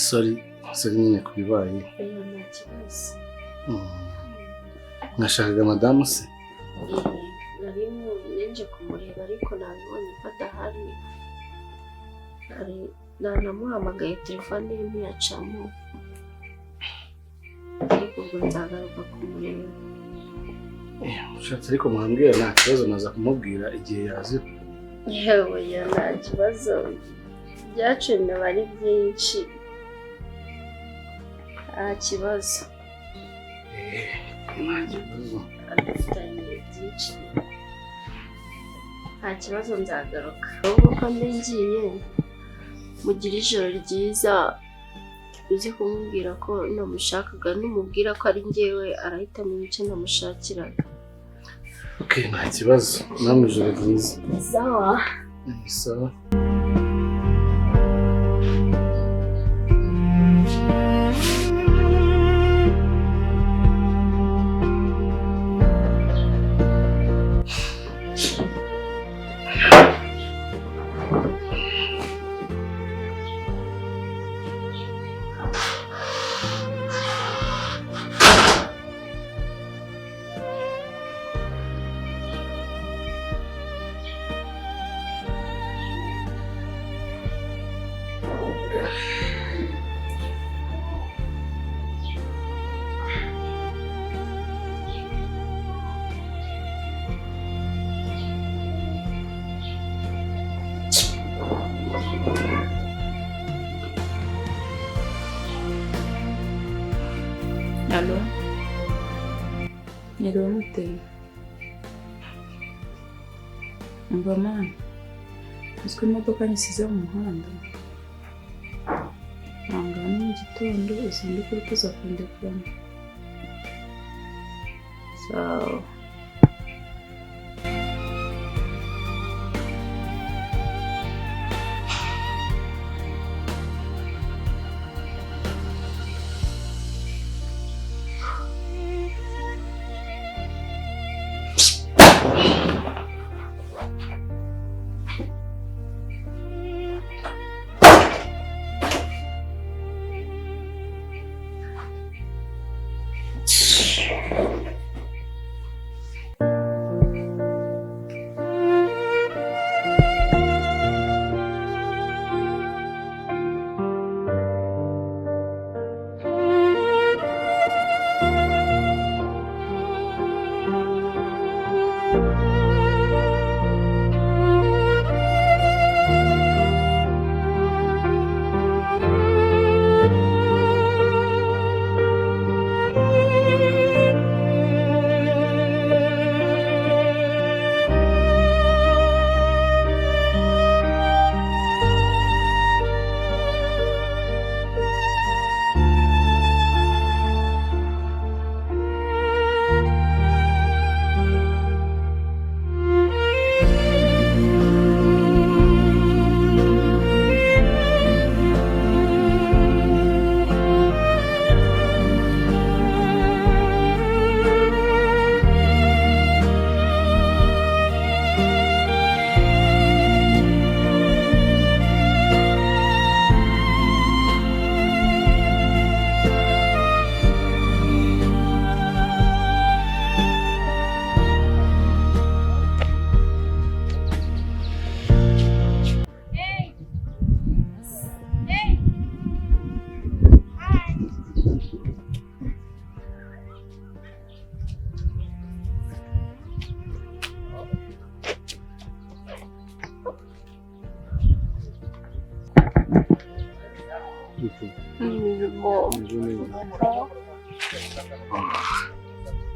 sorry nyine kubibaye. Nta kibazo. Mwashakaga madamu se? Nari nje kumureba ariko nabonye ko adahari. Nanamuhamagaye telefone ye ntiyacamo. Ariko ubwo nzagaruka kumureba. Ushatse ariko mwambwira nta kibazo naza kumubwira igihe yaje. Yewe nta kibazo. Byacu ari byinshi. Nta kibazo. Nta kibazo. Adufitanye byinshi. Nta kibazo nzagaruka. Ubwo kandi ngiye mugira ijoro ryiza. Uzi kumubwira ko namushakaga numubwira ko ari njyewe arahita amenya icyo namushakiraga. Okay, nta kibazo. Namwe ijoro ryiza. Sawa. Sawa. Allo? Nyiriwe muteye? Umva mani, uziko imodoka nyisize mu muhanda. Nangana mu gitondo uzinduka uri kuza kundekuramo. Sawa.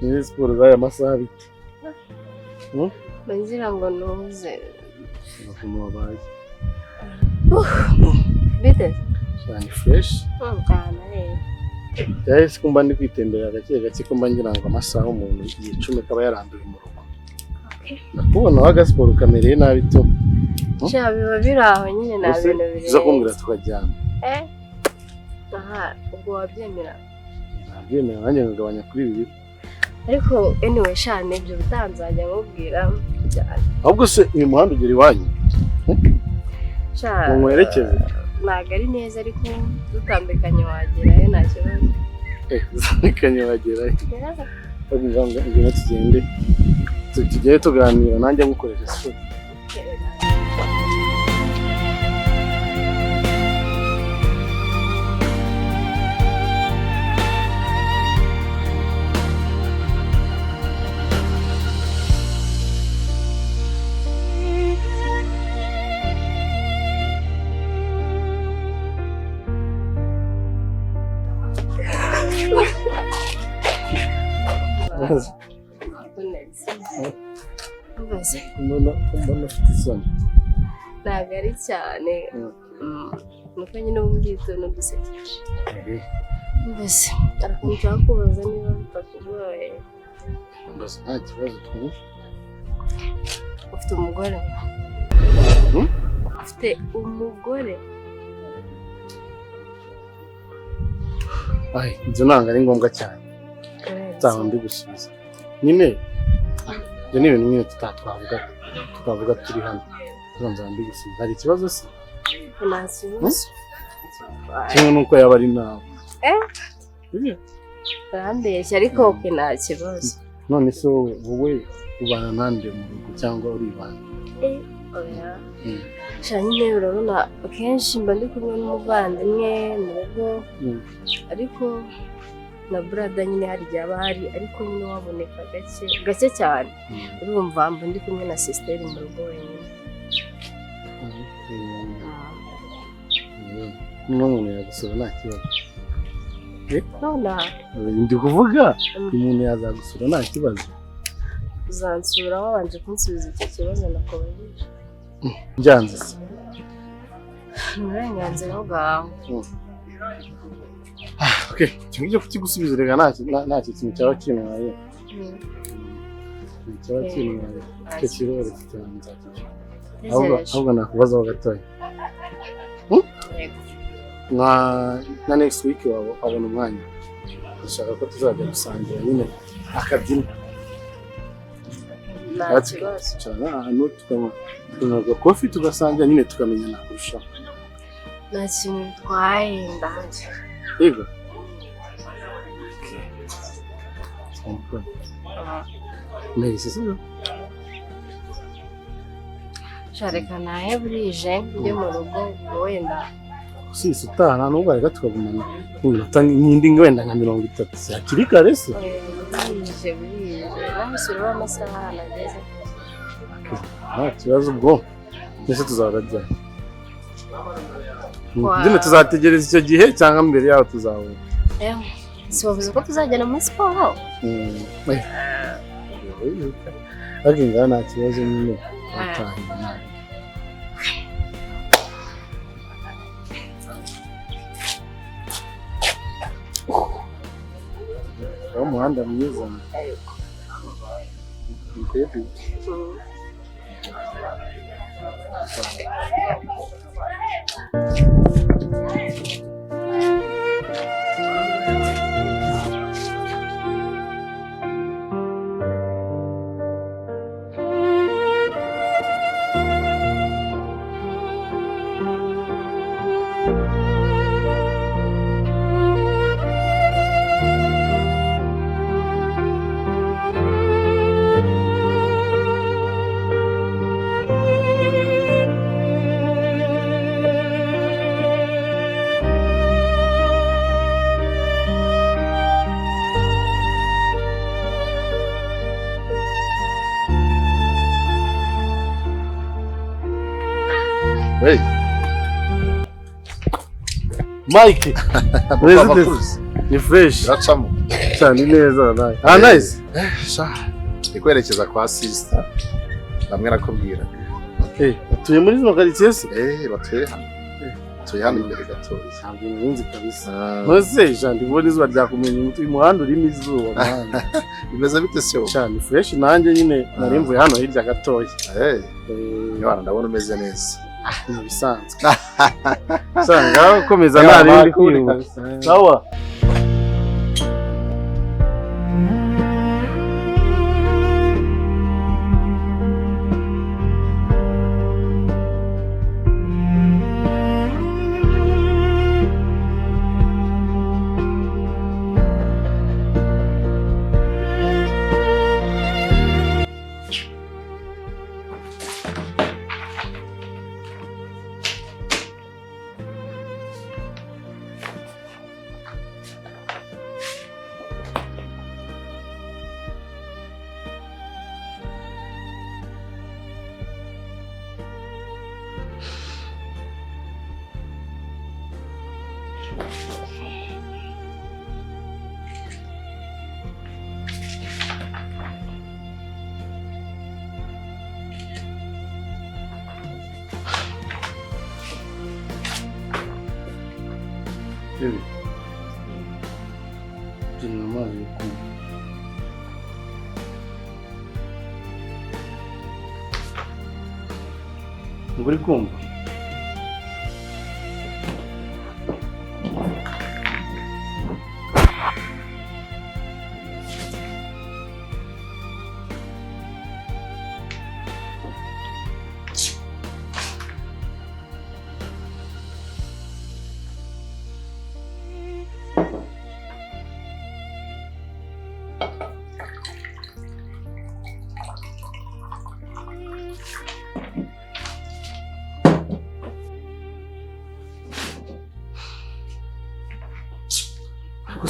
Ni siporo z'aya masaha bite? Banzira ngo nuze. Bakuma babaye. Bite? Cyane fresh. Ngana Yahise kumba ndi kwitembera gake ko mba ngira ngo amasaha umuntu 10 kaba yaranduye mu rugo. Okay. Nakubona waga siporo kamereye nabi to. Cya biba biraho nyine na bintu bire. Uza kumbwira tukajyana. Aha, ubwo wabyemera. Nabyemera nanjye ngagabanya kuri ibi. Ariko anyway shane ibyo bitanzajya nkubwira cyane. Ahubwo se uyu muhanda ugera iwanyu? Cyane. Mwerekeze. ntabwo ari neza ariko dutandukanye wagerayo nta kibazo. Dutandukanye wagerayo. Ngwino tugende tujye tuganira nanjye ngukoresha siporo. Mbona ufite isoni. Ntabwo ari cyane nuko nyine wumvise dusekeje. Mbese ariko nshaka kubaza niba bitakugoye. Mbese nta kibazo twumva. Ufite umugore? Ufite umugore? Ibyo ntabwo ari ngombwa cyane. Nzaba mbigusubiza. Nyine ibyo ni ibintu nyine tutavuga turi hano. Nzaba mbigusubiza. Hari ikibazo se? Nta kibazo. Kimwe nuko yaba ari nawe. Urambeshya ariko oke nta kibazo. None se wowe ubana nande mu rugo cyangwa uribana? Oya. Nyine urabona akenshi mba ndi kumwe n'umuvandimwe mu rugo ariko na brada nyine hari igihe aba hari ariko nyine waboneka gake cyane. Urumva mba ndi kumwe na sister mu rugo wenyine. N'umuntu yagusura nta kibazo. Nona ndi kuvuga umuntu yazagusura nta kibazo. Uzansura wabanje kunsubiza icyo kibazo nakubajije. Byanze se. Uburenganzira bwawe. Okay, cyo kutigusubiza rega nta kintu cyaba kinwaye. Cyaba kinwaye. Cyo kirore kitanza. Ahubwo nakubazaho gatoya. Na next week wabona umwanya. Ndashaka ko tuzajya gusangira nyine akabyina. Nta kibazo. Cyane ahantu tukanywa coffee tugasangira nyine tukamenyana kurushaho. Nta kintu bitwaye ndanje. Yego. Mbese sibyo? Shareka naye burije njye mu rugo wenda. Si utaha nubwo reka tukagumana. Nk'indi wenda nka 30. Hakiri kare se? Burije. Nahisura amasaha nageze. Nta kibazo ubwo. Mbese tuzarajya. Ndine tuzategereza icyo gihe cyangwa mbere yaho tuzahura. Si wavuze ko tuzajyana muri siporo? Ariko ngaha nta kibazo nyine utahiye nawe. Umuhanda mwiza. Baby. Hey. Mike. Ni fresh. Racamo. Cyane neza nawe. Nice. Ndikwerekeza kwa sister. Bamwe nakubwira. Tuye muri zino quartier se? Batuye hano. Tuye hano imbere gatoya. Ntabwo nzi kabisa. Nose Jean ndibona izuba ryakumenya uyu muhanda urimo izuba mwana. Bimeze bite se wo? Cyane fresh nanjye nyine nari mvuye hano hirya gatoya. Niba ndabona umeze neza. Ni bisanzwe. Sanga ukomeza nari kwiruka. Sawa. Baby, tuna amazi yo kunywa. Ngo uri kumva?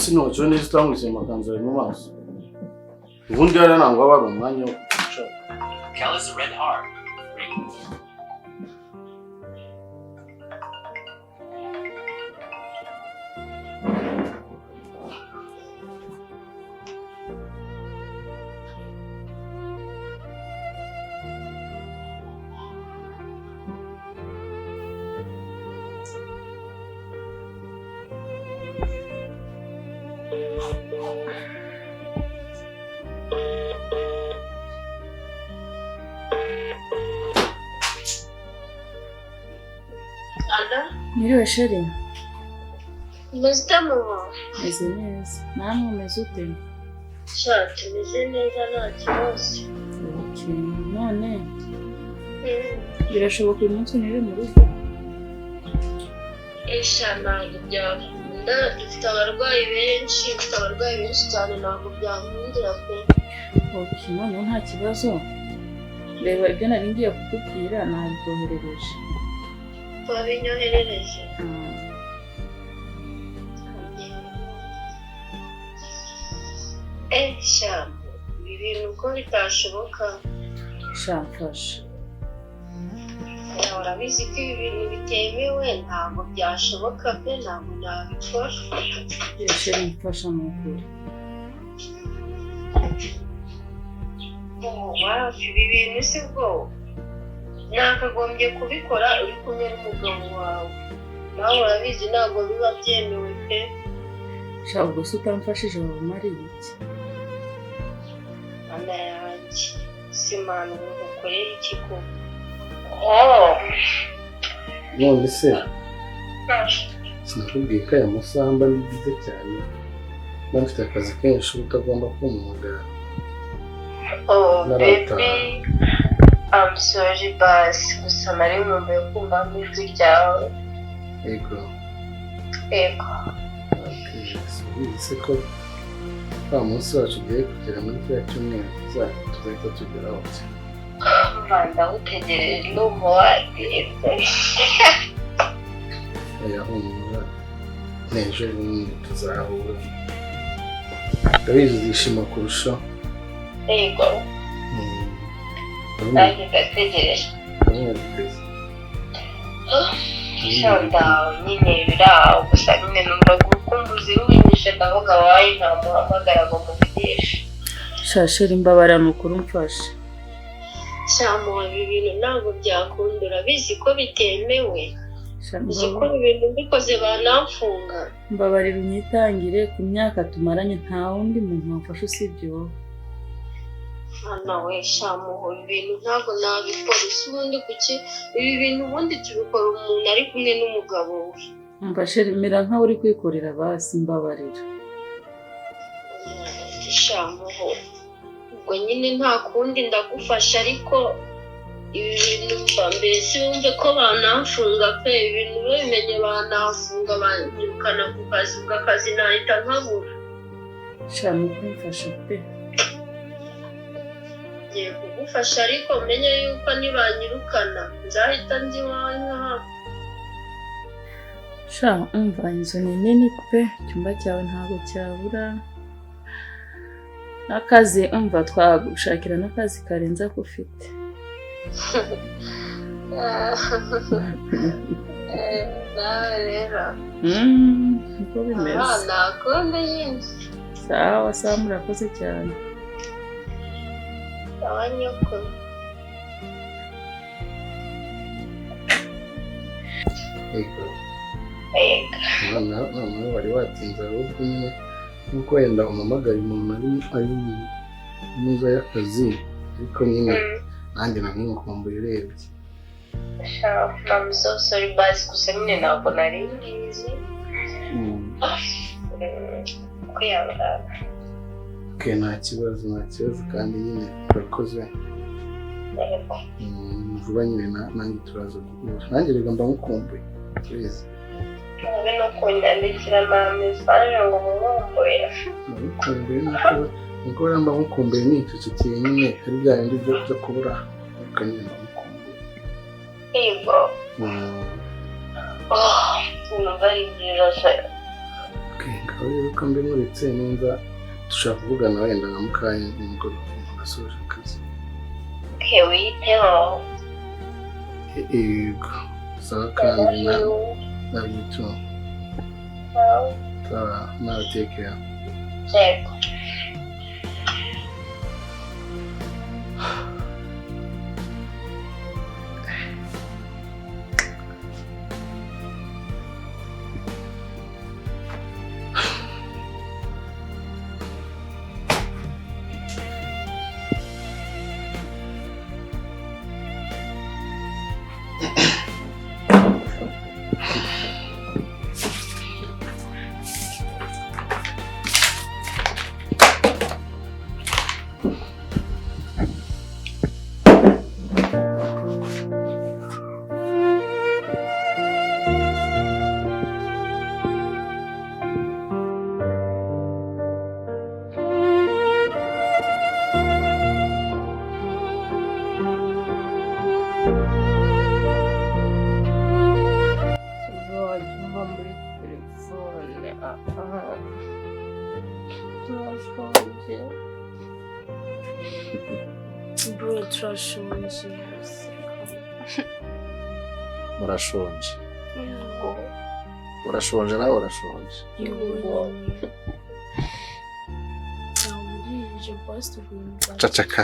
Sino neza utamwise amakanzu ari mu maso. Ubundi rero ntabwo aba ari umwanya wo kwicara. Mwiriwe sheri. Umeze mama? Meze neza. Namwe umeze ute? Sha tumeze neza nta kibazo. None birashoboka uyu munsi nire mu rugo? Esha ntabwo byakunda, dufite abarwayi benshi cyane, ntabwo byakundira pe. None nta kibazo. Reba ibyo nari ngiye kukubwira nabyoherereje. Twabinyoherereje. Sha ibi bintu uko bitashoboka. Sha mfasha. Urabizi ko ibi bintu bitemewe, ntabwo byashoboka pe, ntabwo nabikora. Sheri mfasha mu kuri. Ibi bintu si bwo nakagombye kubikora uri kumwe n'umugabo wawe, nawe urabizi ntabwo biba byemewe pe. Sha ubwo se utamfashije waba umariye iki? Ana yanjye simana ngukorera iki ko? None se sinakubwiye ko aya masaha mba ni byiza cyane, mba mfite akazi kenshi utagomba kumpamagara. Baby, I'm sorry basi, gusa nari nkumbuye kumva ijwi ryawe. Ego. Se ko wa munsi wacu ugiye kugera muri kiriya cyumweru tuzahita tugeraho. Mva ndawutegereje ndumva watinze. Humura, n'ejo bundi tuzahura. Ndabizi uzishima kurushaho. Yego. Nanjye ndategereje. Shanda nyine biraho, gusa nyine numva gukumbuzi winyishe ndavuga wayi ntamuhamagara ngo muvugishe. Sha sheri mbabara nukuri umfashe. Shamuwe ibi bintu ntabwo byakunda, urabizi ko bitemewe. Uzi ko ibintu mbikoze banamfunga. Mbabarira unyitangire, ku myaka tumaranye nta wundi muntu wamfasha usibye wowe. Ana we shamuwe ibintu ntabwo nabikora, ubundi kuki ibi bintu ubundi tubikora umuntu ari kumwe n'umugabo we. Mba sheri mera nkaho uri kwikorera basi, mbabarira. Shamuwe ubwo nyine nta kundi ndagufasha, ariko ibi bintu mba mbese wumve ko banamfunga pe, ibintu bimenye banamfunga banyirukana ku kazi, ubwo akazi nahita nkabura. Shamu kumfasha pe. Ngiye kugufasha ariko menye yuko nibanyirukana nzahita nzi iwawe nk'aho. Sha umva inzu ni nini pe, icyumba cyawe ntabwo cyabura. N'akazi umva twagushakira n'akazi karenza ko ufite. nawe rero uko bimeze nakunda nyinshi sawa murakoze cyane sawa nyoko Ego. Noneho wari watinze ahubwo nyine nk'uko wenda umamagaye umuntu ari muza y'akazi ariko nyine nanjye nari nkumbuye urebye. I'm so sorry basi gusa nyine ntabwo nari ngizi kwiyanga. Okay, nta kibazo kandi nyine urakoze. Vuba nyine nanjye turaza guhura. Nanjye reka mba nkukumbuye. Please. Nawe no kunyandikira mesaje ngo nkumbuye. Nkumbuye nuko mba nkukumbuye nicecekeye nyine ari bya bindi byo kubura ukanyine mba nkukumbuye. Yego. Numva ari byiza. Okay, ngaho rero ko mbe muretse neza dushaka kuvugana wenda nka mukanya umugoroba umuntu asoje akazi. Okay, witeho. Yego. Sawa kandi love you too. Sawa, now take care. Check. Murashonje. Urashonje nawe urashonje. Cacaka.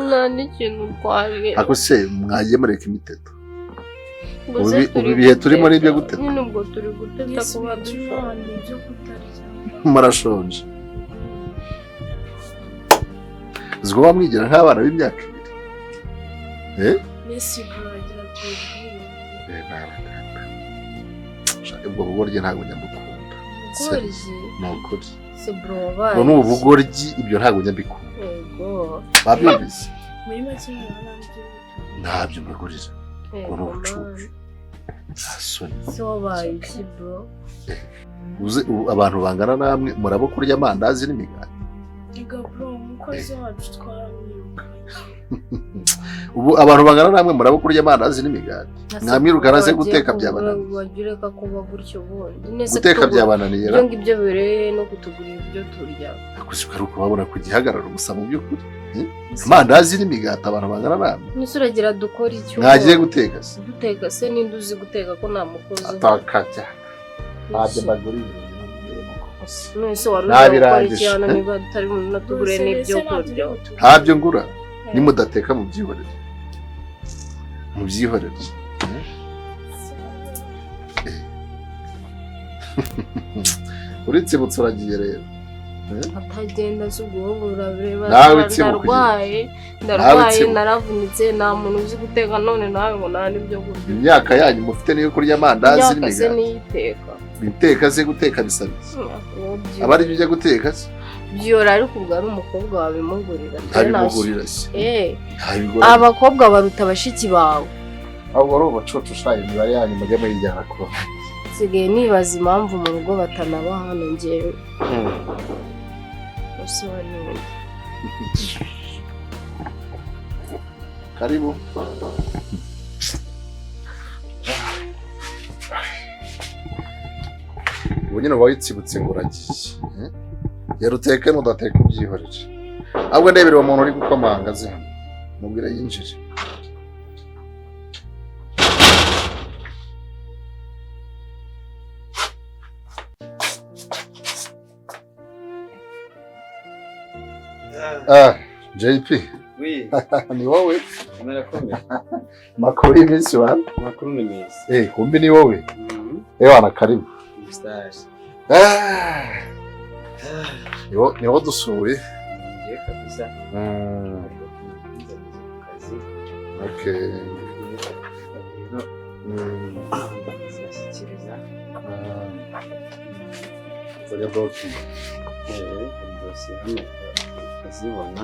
Nta n'ikintu twariye. Ako se mwagiye mureka imiteto. Ubu bihe turimo ari ibyo guteta. Nyine ubwo turi guteta kuba dushonje ibyo kutarya. Murashonje. Zgo bamwigira nk'abana b'imyaka 2. Messi buragira tubwire. Ubwo bugoryi ntabwo nyambukunda. Goryi. Nukuri. Se bro bye. None ubu bugoryi ibyo ntabwo nyambikunda. Yego. Babyumvise. Muri make n'abandi. Ntabyo mbagurira. Ngo n'ubucucu. Asoni. So bayi bro. Uze abantu bangana namwe murabo kurya amandazi n'imigati. Ega bro umukozi wacu twaramwirukanye. Ubu abantu bangana namwe murabo kurya amandazi n'imigati. Mwamwirukana ze guteka byabananiye. Wagireka kuba gutyo bundi. Guteka byabananiye. Ibyo ngibyo bireye no kutugurira ibyo turya. Akusikara ukubabona kugihagarara gusa mu by'ukuri. Amandazi n'imigati abantu bangana namwe. Nisuragira dukora icyo. Mwagiye guteka se. Duteka se ninde uzi guteka ko nta mukozi. Atakajya. Ntabyo mbagurira. Nese warukora icyana niba tutari natugure n'ibyo kurya. Ntabyo ngura. Nimudateka mu byihorere. Mu byihorere. Uretse butsuragiye rero. Atagenda z'ubwobura bireba. Ndarwaye naravunitse nta muntu uzi guteka none nawe ngo nta n'ibyo kurya. Imyaka yanyu mufite niyo kurya amandazi n'imigati. Imyaka se niyiteka. Biteka se guteka bisabitse. Abari bijya guteka se. Byora ariko ubwo ari umukobwa wawe mugurira. Ntabimugurira se. Abakobwa baruta bashiki bawe. Ahubwo ari ubacoco ushaye imibare yanyu mujye muyijyana ko. Sigaye nibaza impamvu mu rugo batanaba hano njyewe. Karibu. Ubu nyine wayitsibutse ngo uragiye. Yaruteke nudateka ubyihorere. Ahubwo ndebera uwo muntu uri gukomanga ze. Mubwire yinjire. JP. Oui. Ni wowe? Murakomeye. Makuru y'iminsi wana? Makuru ni meza. Kumbi ni wowe? Wana karibu. Mustache. Niwo dusuye? Ngiye kabisa. Kazi. Okay. Sashyikiriza. Kuri bloki. Dosiye hano ukazibona.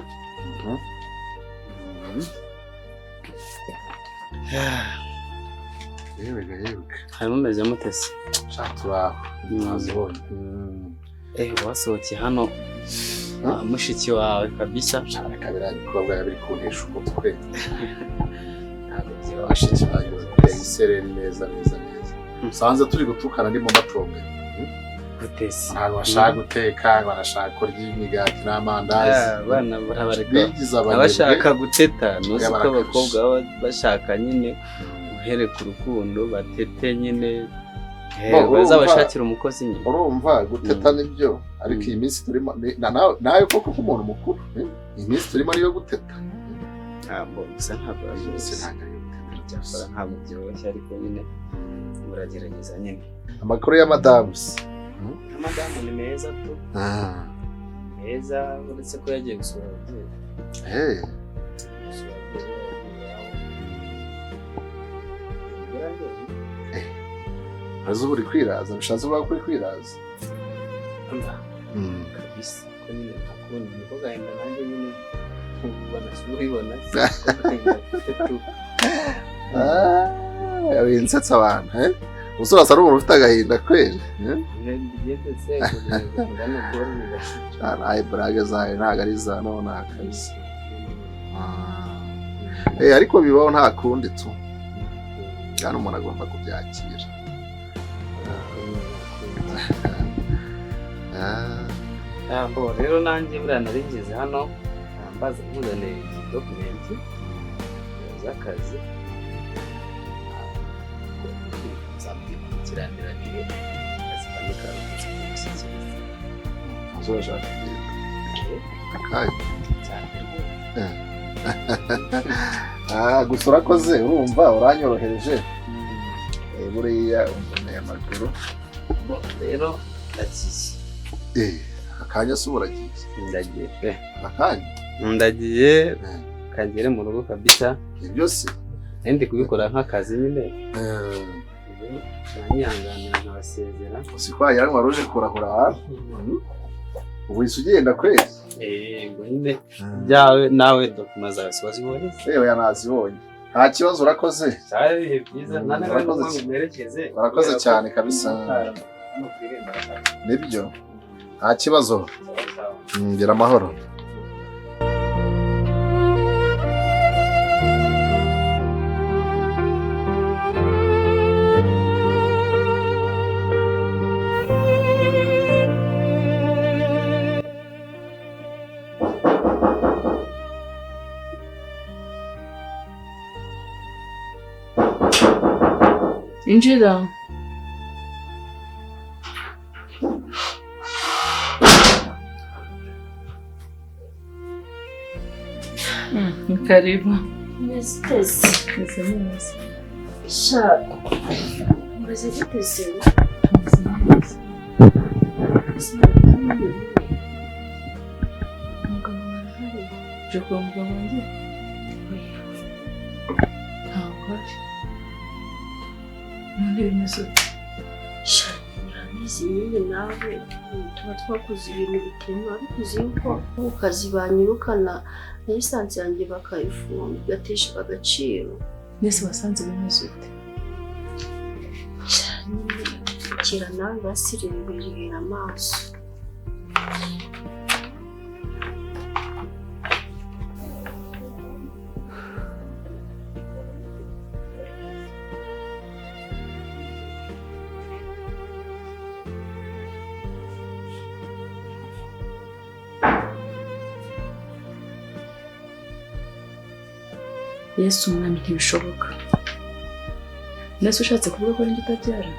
Yewe. Harimo meze mutese. Turaho. Nazibonye. Wasohokeye hano mushiki wawe kabisa. Kabira ibikorwa yabiri kunesha umutwe. Ntabwo byo Mushiki wawe isereri neza. Sanze turi gutukana ndi mu matongo. gutesi. Ntabwo bashaka guteka, barashaka kurya imigati n'amandazi. Abana barabareka. Bigize abanebwe. Abashaka guteta nuzi ko abakobwa baba bashaka nyine guhereka urukundo batete nyine bazabashakira umukozi nyine. Urumva guteta nibyo ariko iyi minsi turimo nawe koko k'umuntu mukuru. Iyi minsi turimo ariyo guteta. Gusa ntabwo ntabwo byoroshye ariko nyine uragerageza nyine. Amakuru ya madamu. Madamu ni meza tu. Meza uretse ko yagiye gusura ababyeyi. Azi uri kwiraza, bishatse kuvuga ko uri kwiraza. Kabisa ko nyine ntakundi niko gahinda nanjye nyine ubona ubibona winsetsa abantu usura asa n'umuntu ufite agahinda kweli. Ayi burage zawe ntabwo ari za none kabisa. Ariko bibaho nta kundi tu. Kandi umuntu agomba kubyakira. Rero nanjye buriya narigeze hano mbaza nkuzaniye dokumenti z'akazi kirangiranire azikanika gushyikiriza uzashaka akaye gusa urakoze urumva uranyorohereje buriya umboneye amaguru rero ndagiye akanya se uragiye ndagiye pe akanya ndagiye kagere mu rugo kabisa ibyo se ndi kubikora nk'akazi nyine nanyihanganira nkabasezera usikwaya yarimo waruje kurahura hafi ubu isi ugenda kwezi ngo nyine byawe nawe dokuma zawe wazibonye yewe yanazibonye nta kibazo urakoze cyari ibihe byiza urakoze cyane kabisa nibyo nta kibazo ngira amahoro. Injira. Karibu. Mestesi. Neza. Sha. Mbaze guteze. Umugabo warahari. Je kwa mugabo wanjye. Ntabwo ari. None bimeze ute? Sha. Urabizi nyine nawe tuba twakoze ibintu bitemewe ariko uzi yuko mu kazi banyirukana na lisansi yanjye bakayifunga igatesha agaciro. Nese wasanze bimeze ute? Kira nawe basirebera amaso. Yesu umwami ntibishoboka. Nese ushatse kuvuga ko ari njye utabyara?